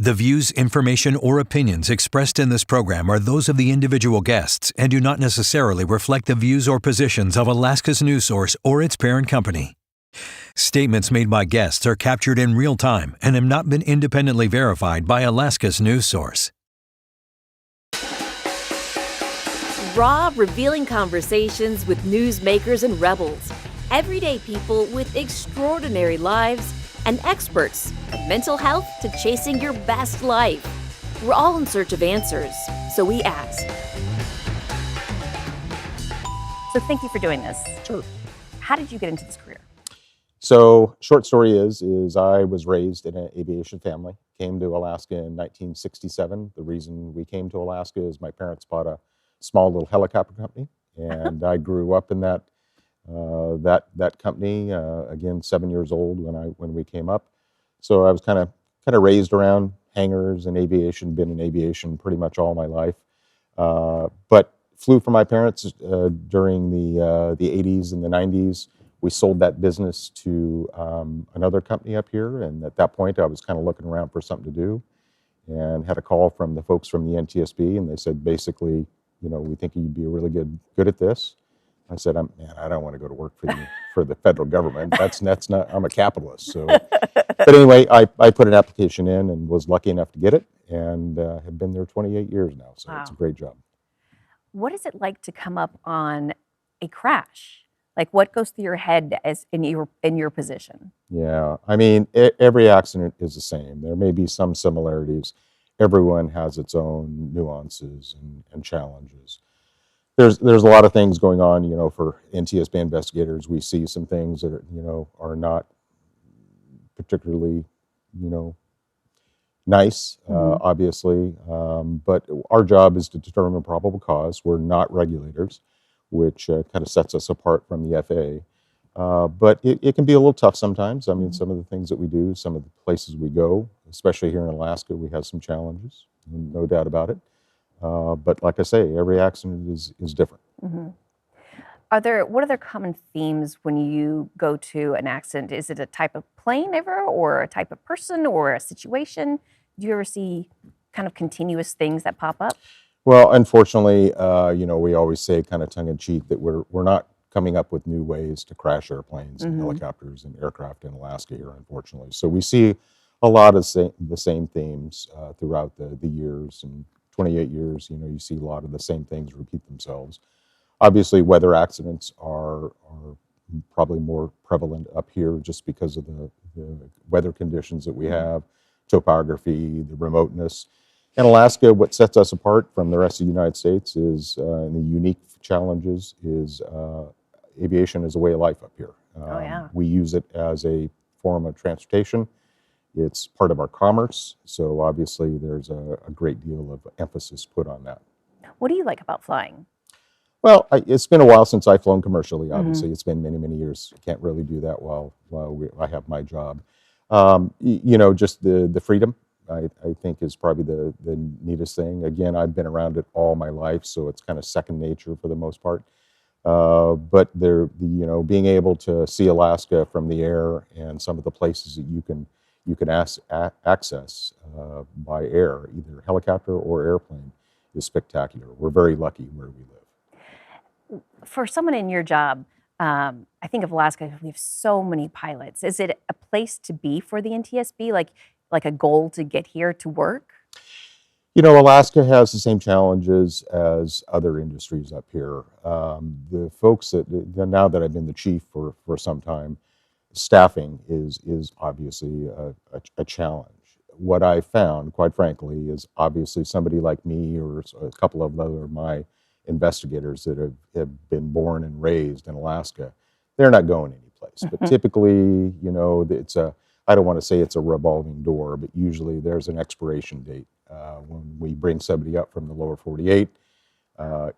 The views, information, or opinions expressed in this program are those of the individual guests and do not necessarily reflect the views or positions of Alaska's News Source or its parent company. Statements made by guests are captured in real time and have not been independently verified by Alaska's News Source. Raw, revealing conversations with newsmakers and rebels. Everyday people with extraordinary lives and experts from mental health to chasing your best life. We're all in search of answers, so we ask. So thank you for doing this. Sure. How did you get into this career? So short story is I was raised in an aviation family, came to Alaska in 1967. The reason we came to Alaska is my parents bought a small little helicopter company, and I grew up in that company. Again, 7 years old when we came up. So I was kind of raised around hangars and aviation. Been in aviation pretty much all my life, but flew for my parents during the 80s and the 90s. We sold that business to another company up here, and at that point, I was kind of looking around for something to do, and had a call from the folks from the NTSB, and they said basically, we think you'd be really good at this. I said, I don't want to go to work for the federal government. That's not. I'm a capitalist. So, but anyway, I put an application in and was lucky enough to get it, and have been there 28 years now. So It's a great job. What is it like to come up on a crash? Like, what goes through your head as in your position? Yeah, I mean, every accident is the same. There may be some similarities. Everyone has its own nuances and challenges. There's a lot of things going on, for NTSB investigators. We see some things that are not particularly, nice, obviously. But our job is to determine probable cause. We're not regulators, which kind of sets us apart from the FAA. But it can be a little tough sometimes. I mean, some of the things that we do, some of the places we go, especially here in Alaska, we have some challenges, no doubt about it. But like I say, every accident is different. Mm-hmm. What are the common themes when you go to an accident? Is it a type of plane ever, or a type of person, or a situation? Do you ever see kind of continuous things that pop up? Well, unfortunately, we always say kind of tongue in cheek that we're not coming up with new ways to crash airplanes and helicopters and aircraft in Alaska here, unfortunately. So we see a lot of the same themes throughout the years, and 28 years, you see a lot of the same things repeat themselves. Obviously, weather accidents are probably more prevalent up here just because of the weather conditions that we have, topography, the remoteness. In Alaska, what sets us apart from the rest of the United States is, and the unique challenges is, aviation is a way of life up here. We use it as a form of transportation. It's part of our commerce, so obviously there's a great deal of emphasis put on that. What do you like about flying? Well, it's been a while since I've flown commercially, obviously. It's been many, many years. Can't really do that while I have my job. Just the freedom, I think, is probably the neatest thing. Again, I've been around it all my life, so it's kind of second nature for the most part. But being able to see Alaska from the air and some of the places that you can access by air, either helicopter or airplane, is spectacular. We're very lucky where we live. For someone in your job, I think of Alaska, we have so many pilots. Is it a place to be for the NTSB, like a goal to get here to work? Alaska has the same challenges as other industries up here. The folks now that I've been the chief for some time, staffing is obviously a challenge. What I found, quite frankly, is obviously somebody like me or a couple of other my investigators that have been born and raised in Alaska, they're not going anyplace. But typically, I don't want to say it's a revolving door, but usually there's an expiration date. When we bring somebody up from the lower 48,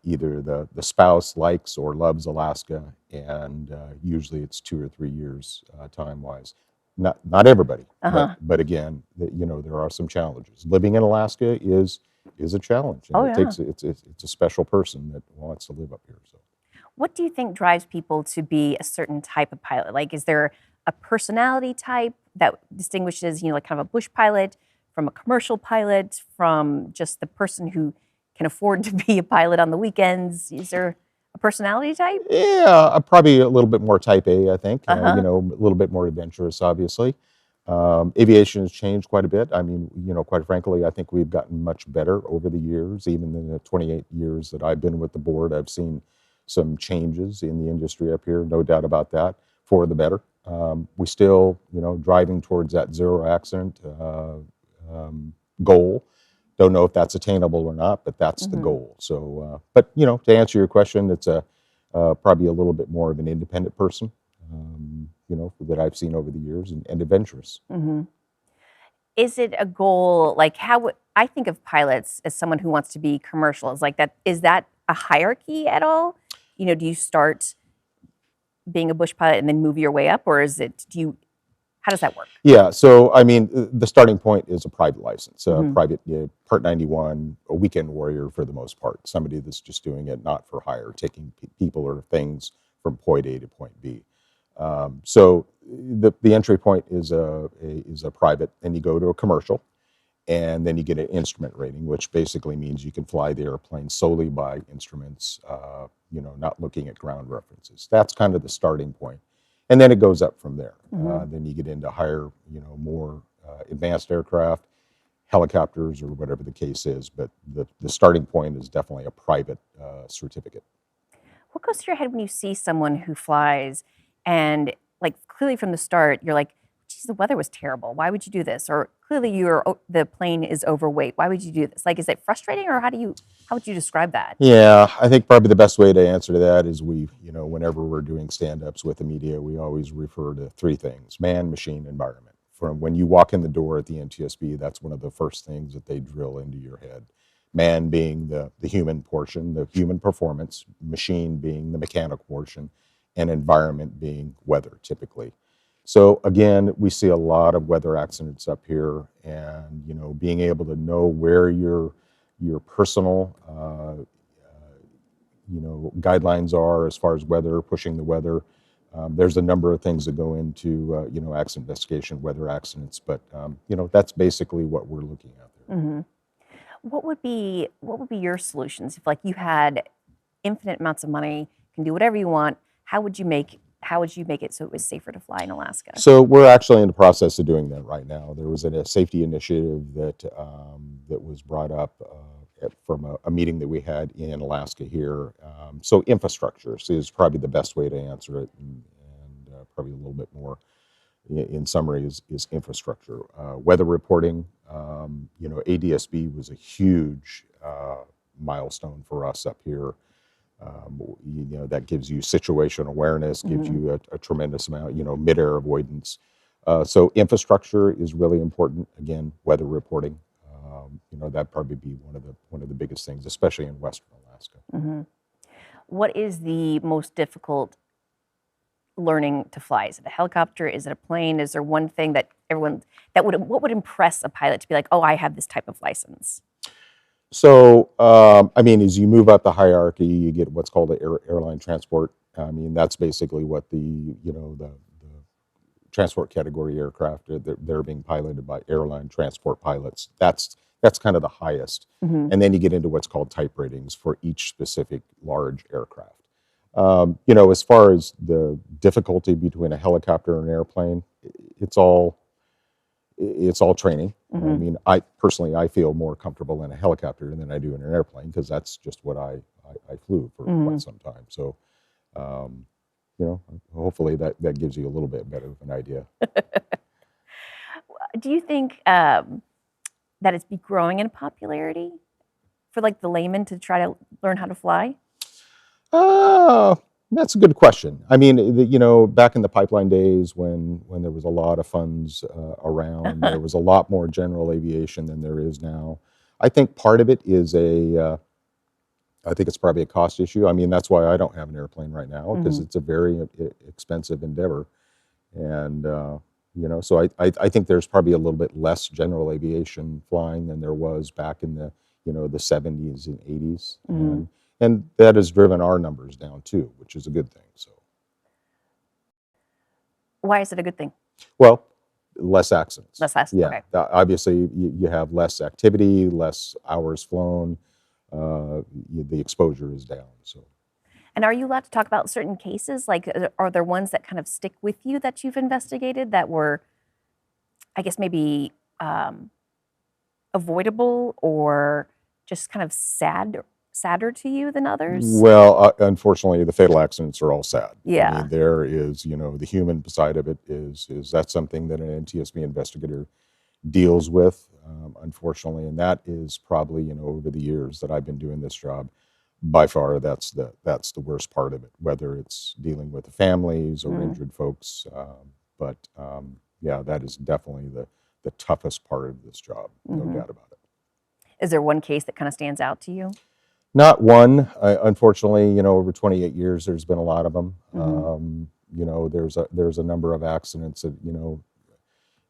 either the spouse likes or loves Alaska, and usually it's 2 or 3 years time-wise. Not everybody, but again, there are some challenges. Living in Alaska is a challenge. And it's a special person that wants to live up here. So, what do you think drives people to be a certain type of pilot? Like, is there a personality type that distinguishes, like kind of a bush pilot from a commercial pilot, from just the person who can afford to be a pilot on the weekends? Is there a personality type? Yeah, probably a little bit more type A, I think. Uh-huh. A little bit more adventurous, obviously. Aviation has changed quite a bit. I mean, quite frankly, I think we've gotten much better over the years. Even in the 28 years that I've been with the board, I've seen some changes in the industry up here, no doubt about that, for the better. We still, driving towards that zero accident goal. Don't know if that's attainable or not, but that's the goal. So, but to answer your question, it's probably a little bit more of an independent person, that I've seen over the years, and adventurous. Is it a goal, like I think of pilots as someone who wants to be commercial? Is that a hierarchy at all? Do you start being a bush pilot and then move your way up, or how does that work? Yeah, so I mean, the starting point is a private license, private Part 91, a weekend warrior for the most part, somebody that's just doing it not for hire, taking people or things from point A to point B. So the entry point is a private, and you go to a commercial, and then you get an instrument rating, which basically means you can fly the airplane solely by instruments, not looking at ground references. That's kind of the starting point. And then it goes up from there. Then you get into higher, more advanced aircraft, helicopters, or whatever the case is. But the starting point is definitely a private certificate. What goes through your head when you see someone who flies and, like, clearly from the start, you're like, geez, the weather was terrible. Why would you do this? Or clearly the plane is overweight. Why would you do this? Like, is it frustrating, or how would you describe that? Yeah, I think probably the best way to answer to that is whenever we're doing stand-ups with the media, we always refer to three things: man, machine, environment. From when you walk in the door at the NTSB, that's one of the first things that they drill into your head. Man being the human portion, the human performance, machine being the mechanical portion, and environment being weather, typically. So again, we see a lot of weather accidents up here, and being able to know where your personal guidelines are as far as weather, pushing the weather. There's a number of things that go into accident investigation, weather accidents, but that's basically what we're looking at there. What would be your solutions if, like, you had infinite amounts of money, can do whatever you want? How would you make it so it was safer to fly in Alaska? So we're actually in the process of doing that right now. There was a safety initiative that was brought up from a meeting that we had in Alaska here. So infrastructure is probably the best way to answer it, and probably a little bit more in summary is infrastructure. Weather reporting, ADSB was a huge milestone for us up here. That gives you situational awareness, gives you a tremendous amount, mid-air avoidance. So infrastructure is really important. Again, weather reporting, that'd probably be one of the biggest things, especially in Western Alaska. What is the most difficult learning to fly? Is it a helicopter? Is it a plane? Is there one thing that what would impress a pilot to be like, oh, I have this type of license? So, I mean, as you move up the hierarchy, you get what's called the airline transport. I mean, that's basically what the transport category aircraft, they're being piloted by airline transport pilots. That's kind of the highest. And then you get into what's called type ratings for each specific large aircraft. As far as the difficulty between a helicopter and an airplane, it's all training. I mean, I personally feel more comfortable in a helicopter than I do in an airplane, because that's just what I flew for quite some time. So, hopefully that gives you a little bit better of an idea. Do you think that it's be growing in popularity for, like, the layman to try to learn how to fly? That's a good question. I mean, back in the pipeline days when there was a lot of funds around, there was a lot more general aviation than there is now. I think part of it is I think it's probably a cost issue. I mean, that's why I don't have an airplane right now, because it's a very expensive endeavor. And, so I think there's probably a little bit less general aviation flying than there was back in the 70s and 80s. And that has driven our numbers down too, which is a good thing. So, Why is it a good thing? well, Less accidents. Less accidents, Yeah. okay. Obviously, you have less activity, less hours flown. The exposure is down. So. And are you allowed to talk about certain cases? Like, are there ones that kind of stick with you that you've investigated that were, I guess, maybe avoidable or just kind of sadder to you than others? Well, unfortunately, the fatal accidents are all sad. I Yeah. mean, there is, the human side of it is that's something that an NTSB investigator deals with, unfortunately, and that is probably, over the years that I've been doing this job, by far that's the worst part of it. Whether it's dealing with the families or injured folks, but yeah, that is definitely the toughest part of this job, no doubt about it. Is there one case that kind of stands out to you? Not one, unfortunately. Over 28 years, there's been a lot of them. There's a number of accidents that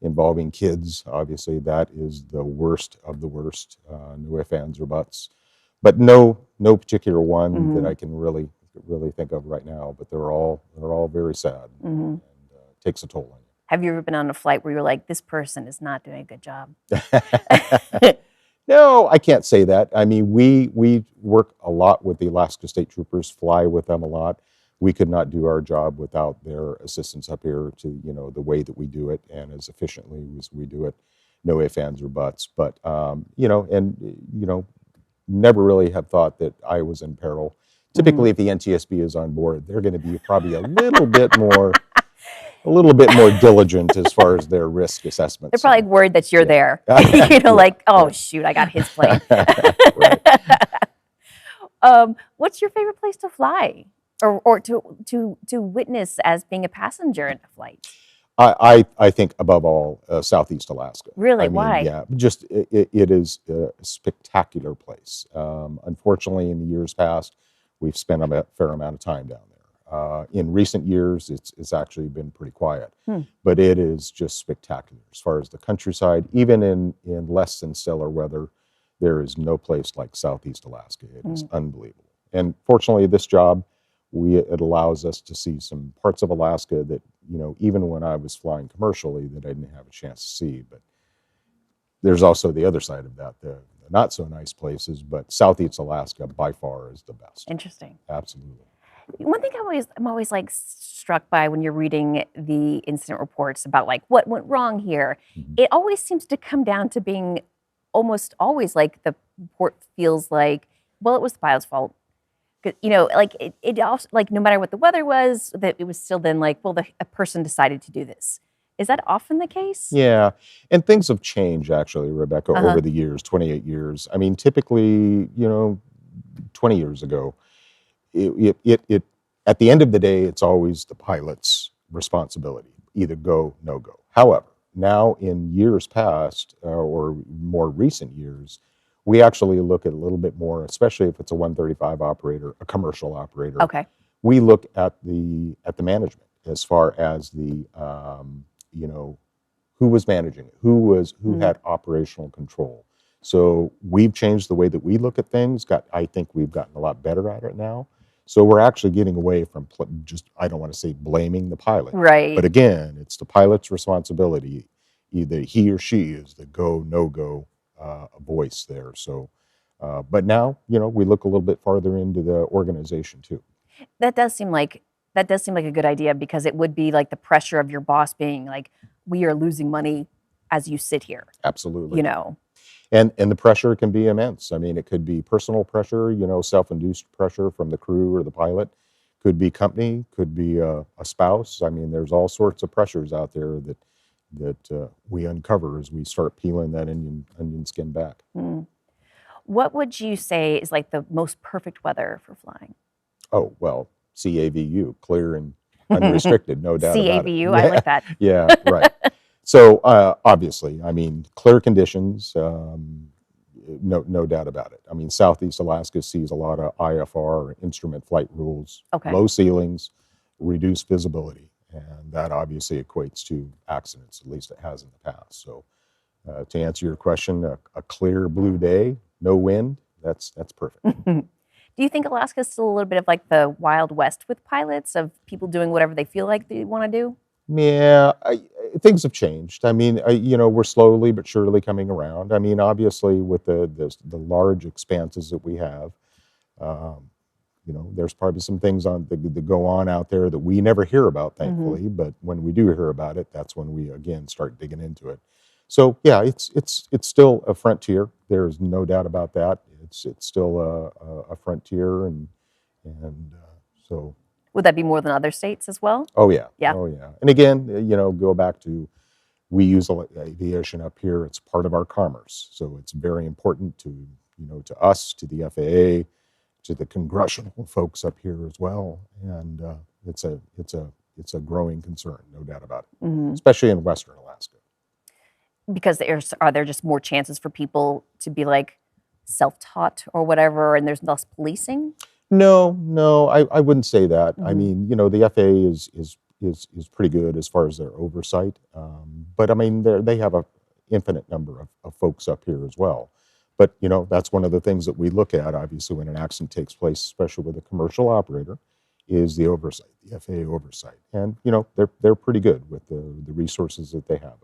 involving kids. Obviously, that is the worst of the worst. No ifs, ands, or buts. But no particular one that I can really think of right now. But they're all very sad, and takes a toll on you. Have you ever been on a flight where you're like, this person is not doing a good job? No, I can't say that. I mean, we work a lot with the Alaska State Troopers, fly with them a lot. We could not do our job without their assistance up here to, the way that we do it and as efficiently as we do it. No ifs, ands, or buts. But, never really have thought that I was in peril. Typically, if the NTSB is on board, they're going to be probably a little bit more diligent as far as their risk assessments. They're probably worried that you're there. Like, oh, shoot, I got his plane. What's your favorite place to fly or to witness as being a passenger in a flight? I think above all, Southeast Alaska. Really? I mean, Why? Yeah, just it is a spectacular place. Unfortunately, in the years past, we've spent a fair amount of time down there. In recent years, it's actually been pretty quiet, but it is just spectacular as far as the countryside. Even in less than stellar weather, there is no place like Southeast Alaska. It is unbelievable. And fortunately, this job, it allows us to see some parts of Alaska that, even when I was flying commercially, that I didn't have a chance to see. But there's also the other side of that, the not so nice places, but Southeast Alaska by far is the best. Interesting. Absolutely. One thing I'm always like struck by when you're reading the incident reports about like what went wrong here, it always seems to come down to being almost always like the report feels like, well, it was the pilot's fault. Like it also, like no matter what the weather was, that it was still then like, well, a person decided to do this. Is that often the case? Yeah, and things have changed actually, Rebecca, over the years, 28 years. I mean, typically, 20 years ago, it at the end of the day, it's always the pilot's responsibility, either go, no go. However, now in years past or more recent years, we actually look at a little bit more, especially if it's a 135 operator, a commercial operator. Okay. We look at the management as far as the who was managing it, who had operational control. So we've changed the way that we look at things. I think we've gotten a lot better at it now. So we're actually getting away from just, I don't want to say blaming the pilot. Right. But again, it's the pilot's responsibility. Either he or she is the go, no go voice there. So, but now, we look a little bit farther into the organization too. That does seem like a good idea, because it would be like the pressure of your boss being like, we are losing money as you sit here. Absolutely. And the pressure can be immense. I mean, it could be personal pressure, self-induced pressure from the crew or the pilot. Could be company, could be a spouse. I mean, there's all sorts of pressures out there that we uncover as we start peeling that onion skin back. What would you say is like the most perfect weather for flying? Oh, well, CAVU, clear and unrestricted, no doubt about it. CAVU, I like that. Yeah, right. So obviously, I mean, clear conditions, no doubt about it. I mean, Southeast Alaska sees a lot of IFR, or instrument flight rules, Okay. low ceilings, reduced visibility, and that obviously equates to accidents, at least it has in the past. So to answer your question, a clear blue day, no wind, that's perfect. Do you think Alaska is still a little bit of like the Wild West with pilots, of people doing whatever they feel like they want to do? Yeah, things have changed. I mean, we're slowly but surely coming around. I mean, obviously, with the large expanses that we have, um, there's probably some things that go on out there that we never hear about, thankfully. But when we do hear about it, that's when we again start digging into it. So yeah, it's still a frontier. There's no doubt about that. It's still a frontier, so. Would that be more than other states as well? Oh yeah. Yeah. Oh yeah. And again, go back to, we use aviation up here. It's part of our commerce, so it's very important to us, to the FAA, to the congressional folks up here as well. And it's a growing concern, no doubt about it, especially in Western Alaska. Because are there just more chances for people to be like self-taught or whatever, and there's less policing? No, I wouldn't say that. I mean, the FAA is pretty good as far as their oversight, but I mean, they have a infinite number of folks up here as well. But that's one of the things that we look at, obviously, when an accident takes place, especially with a commercial operator, is the oversight, the FAA oversight, and they're pretty good with the resources that they have.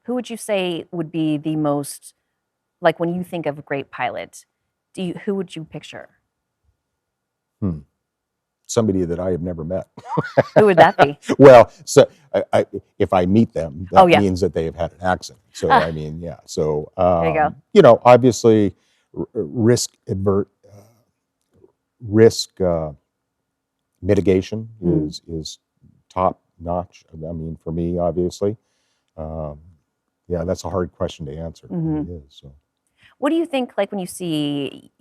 Who would you say would be the most, like when you think of a great pilot, who would you picture? Somebody that I have never met. Who would that be? Well, so if I meet them, that yeah. means that they have had an accident. So I mean, yeah. So There you go. Obviously, risk mitigation is top notch. I mean, for me, obviously, yeah, that's a hard question to answer. It really is, so. What do you think, like when you see,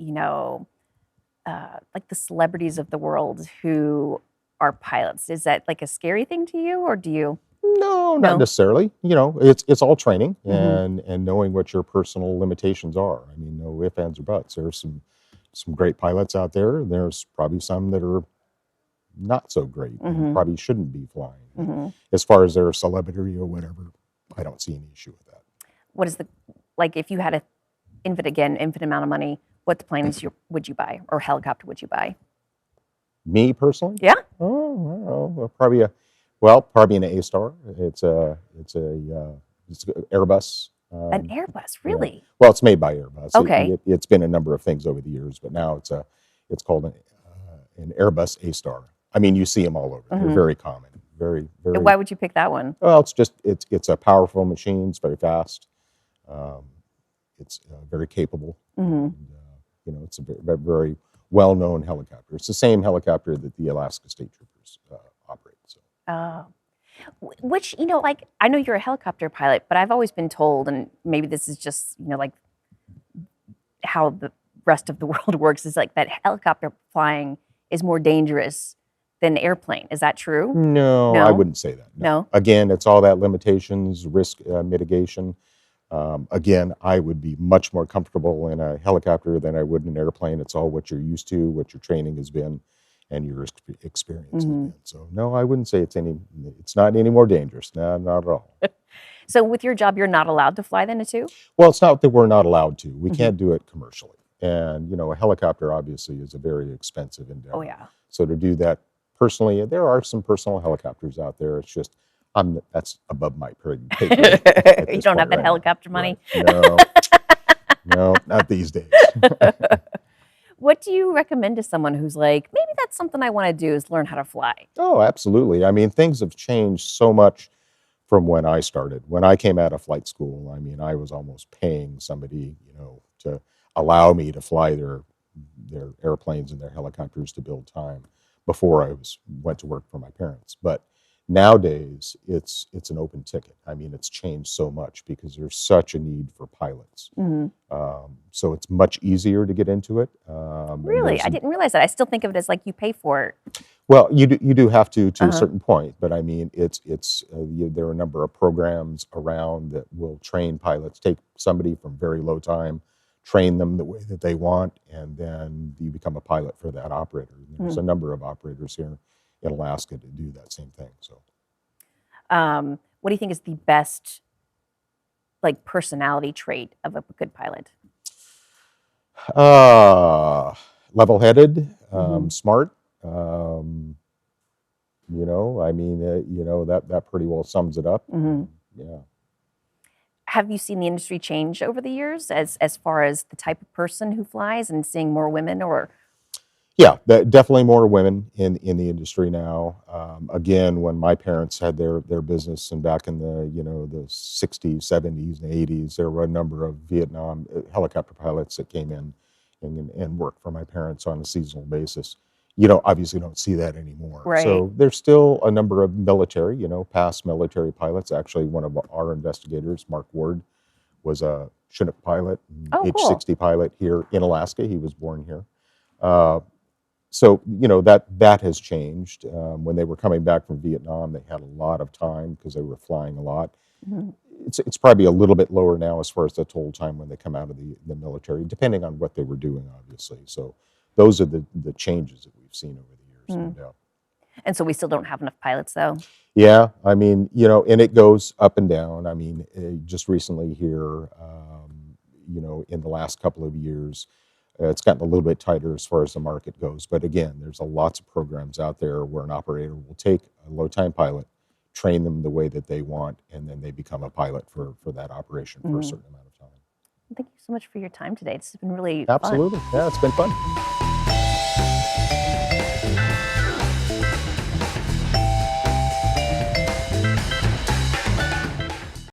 like the celebrities of the world who are pilots? Is that like a scary thing to you, or do you? No, not necessarily. It's all training and knowing what your personal limitations are. I mean, no ifs, ands, or buts. There's some great pilots out there. There's probably some that are not so great and probably shouldn't be flying. As far as their celebrity or whatever, I don't see any issue with that. What is like if you had an infinite amount of money, what planes would you buy, or helicopter would you buy? Me personally? Yeah. Oh, I don't know. Probably an A-Star. It's an Airbus. An Airbus, really? Yeah. Well, it's made by Airbus. Okay. It's been a number of things over the years, but now it's called an Airbus A-Star. I mean, you see them all over. They're very common. Very, very. And why would you pick that one? Well, it's a powerful machine. It's very fast. It's very capable. And, it's a very, very well-known helicopter. It's the same helicopter that the Alaska State Troopers operate. So. Oh. Which, like, I know you're a helicopter pilot, but I've always been told, and maybe this is just, like how the rest of the world works, is like that helicopter flying is more dangerous than airplane. Is that true? No, I wouldn't say that. No? Again, it's all that limitations, risk mitigation. Again, I would be much more comfortable in a helicopter than I would in an airplane. It's all what you're used to, what your training has been, and your experience has been. So no, I wouldn't say it's not any more dangerous. No, not at all. So with your job, you're not allowed to fly then too? Well, it's not that we're not allowed to. We can't do it commercially. And, a helicopter obviously is a very expensive endeavor. Oh, yeah. So to do that personally, there are some personal helicopters out there. It's just, that's above my pay grade. You don't have that helicopter money? Right. No, not these days. What do you recommend to someone who's like, maybe that's something I want to do, is learn how to fly? Oh, absolutely. I mean, things have changed so much from when I started. When I came out of flight school, I mean, I was almost paying somebody, to allow me to fly their airplanes and their helicopters to build time before I went to work for my parents. But nowadays, it's an open ticket. I mean, it's changed so much because there's such a need for pilots. So it's much easier to get into it. Really? I didn't realize that. I still think of it as like you pay for it. Well, you do have to a certain point, but I mean, there are a number of programs around that will train pilots, take somebody from very low time, train them the way that they want, and then you become a pilot for that operator. There's a number of operators here in Alaska to do that same thing. So, what do you think is the best, like, personality trait of a good pilot? Level-headed, smart, I mean, that pretty well sums it up. Yeah. Have you seen the industry change over the years as far as the type of person who flies and seeing more women or? Yeah, definitely more women in the industry now. Again, when my parents had their business, and back in the 60s, 70s, and 80s, there were a number of Vietnam helicopter pilots that came in and worked for my parents on a seasonal basis. Obviously don't see that anymore. Right. So there's still a number of military, past military pilots. Actually, one of our investigators, Mark Ward, was a Chinook pilot, Oh, cool. H-60 pilot here in Alaska. He was born here. So that has changed. When they were coming back from Vietnam, they had a lot of time because they were flying a lot. Mhm. It's probably a little bit lower now as far as the total time when they come out of the military, depending on what they were doing, obviously. So those are the changes that we've seen over the years, no doubt. And so we still don't have enough pilots, though. Yeah, I mean, and it goes up and down. I mean, just recently here, in the last couple of years, it's gotten a little bit tighter as far as the market goes. But again, there's lots of programs out there where an operator will take a low-time pilot, train them the way that they want, and then they become a pilot for that operation for a certain amount of time. Thank you so much for your time today. It's been really fun. Absolutely. Yeah, it's been fun.